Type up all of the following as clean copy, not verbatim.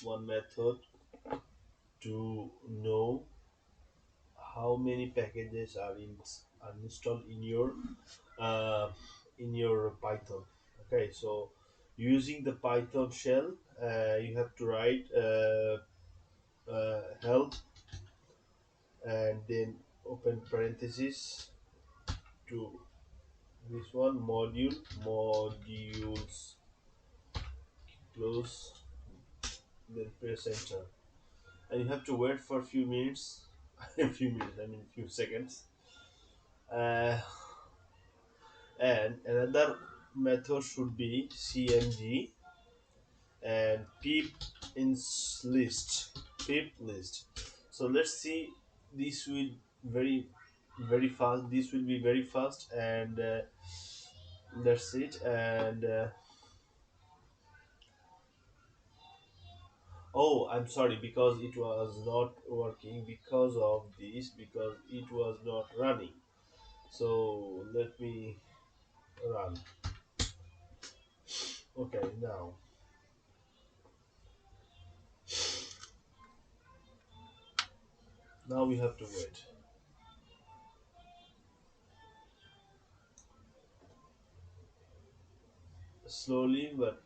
one method to know how many packages are installed uh, in your Python. Okay, so using the Python shell, you have to write help and then open parenthesis to this one modules close, then press enter, and you have to wait for a few minutes. A few minutes, I mean a few seconds. uh, and another method should be cmg and pip list. So let's see, this will very very fast, this will be very fast, and that's it. And oh, I'm sorry, because it was not working because of this, because it was not running. So let me run. Okay, now we have to wait slowly but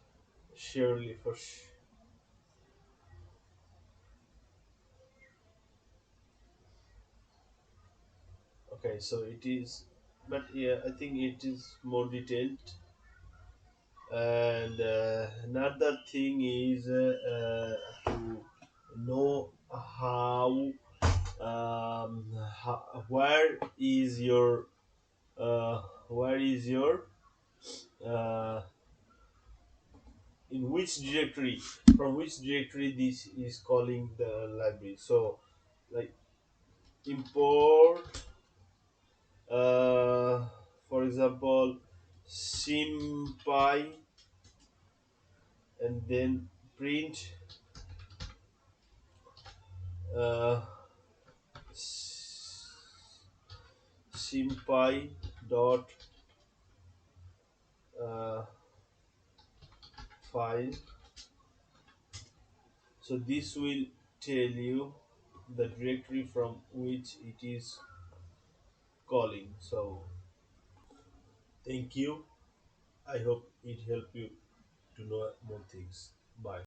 surely okay, so it is, but yeah, I think it is more detailed. And another thing is to know um, where is your uh, where is your uh, in which directory, from which directory this is calling the library. So like import, uh, for example, simpy, and then print uh, simpy dot uh, file. So this will tell you the directory from which it is calling. So thank you. I hope it helped you to know more things. Bye.